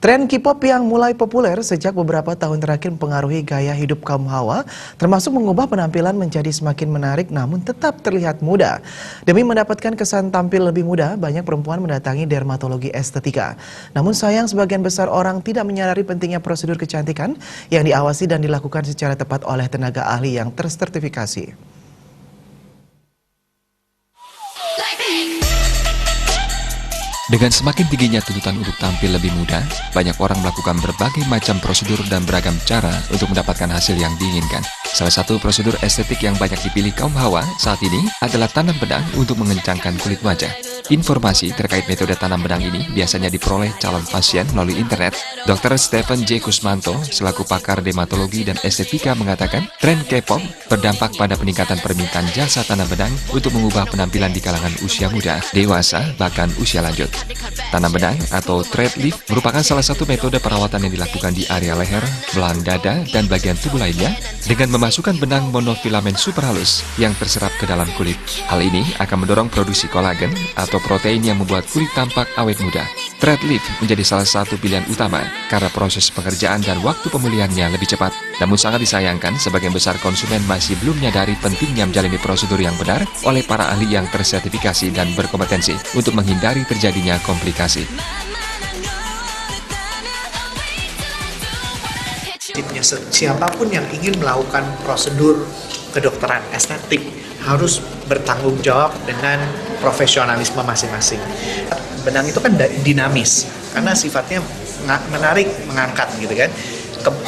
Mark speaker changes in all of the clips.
Speaker 1: Tren K-pop yang mulai populer sejak beberapa tahun terakhir mempengaruhi gaya hidup kaum hawa, termasuk mengubah penampilan menjadi semakin menarik namun tetap terlihat muda. Demi mendapatkan kesan tampil lebih muda, banyak perempuan mendatangi dermatologi estetika. Namun sayang sebagian besar orang tidak menyadari pentingnya prosedur kecantikan yang diawasi dan dilakukan secara tepat oleh tenaga ahli yang tersertifikasi.
Speaker 2: Dengan semakin tingginya tuntutan untuk tampil lebih muda, banyak orang melakukan berbagai macam prosedur dan beragam cara untuk mendapatkan hasil yang diinginkan. Salah satu prosedur estetik yang banyak dipilih kaum hawa saat ini adalah tanam benang untuk mengencangkan kulit wajah. Informasi terkait metode tanam benang ini biasanya diperoleh calon pasien melalui internet. Dr. Stephen J. Kusmanto, selaku pakar dermatologi dan estetika mengatakan, tren K-pop berdampak pada peningkatan permintaan jasa tanam benang untuk mengubah penampilan di kalangan usia muda, dewasa, bahkan usia lanjut. Tanam benang atau thread lift merupakan salah satu metode perawatan yang dilakukan di area leher, belahan dada, dan bagian tubuh lainnya dengan memasukkan benang monofilamen super halus yang terserap ke dalam kulit. Hal ini akan mendorong produksi kolagen atau protein yang membuat kulit tampak awet muda. Thread lift menjadi salah satu pilihan utama karena proses pengerjaan dan waktu pemulihannya lebih cepat. Namun sangat disayangkan sebagian besar konsumen masih belum menyadari pentingnya menjalani prosedur yang benar oleh para ahli yang tersertifikasi dan berkompetensi untuk menghindari terjadinya komplikasi.
Speaker 3: Siapapun yang ingin melakukan prosedur kedokteran estetik harus bertanggung jawab dengan profesionalisme masing-masing. Benang itu kan dinamis, karena sifatnya menarik, mengangkat gitu kan.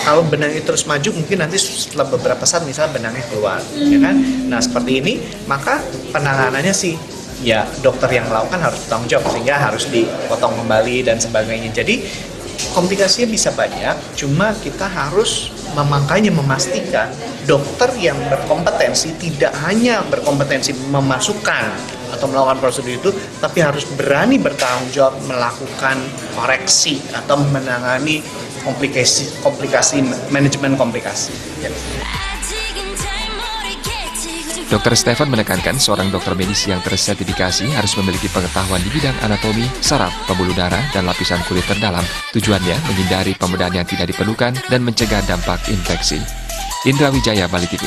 Speaker 3: Kalau benang itu terus maju, mungkin nanti setelah beberapa saat misalnya benangnya keluar, ya kan? Nah seperti ini, maka penanganannya sih ya dokter yang melakukan harus bertanggung jawab, sehingga harus dipotong kembali dan sebagainya. Jadi komplikasinya bisa banyak, cuma kita harus makanya memastikan dokter yang berkompetensi tidak hanya berkompetensi memasukkan atau melakukan prosedur itu, tapi harus berani bertanggung jawab melakukan koreksi atau menangani komplikasi manajemen komplikasi. Ya.
Speaker 2: Dr. Stephen menekankan seorang dokter medis yang tersertifikasi harus memiliki pengetahuan di bidang anatomi, saraf, pembuluh darah, dan lapisan kulit terdalam. Tujuannya menghindari pembedahan yang tidak diperlukan dan mencegah dampak infeksi. Indra Wijaya, Bali TV.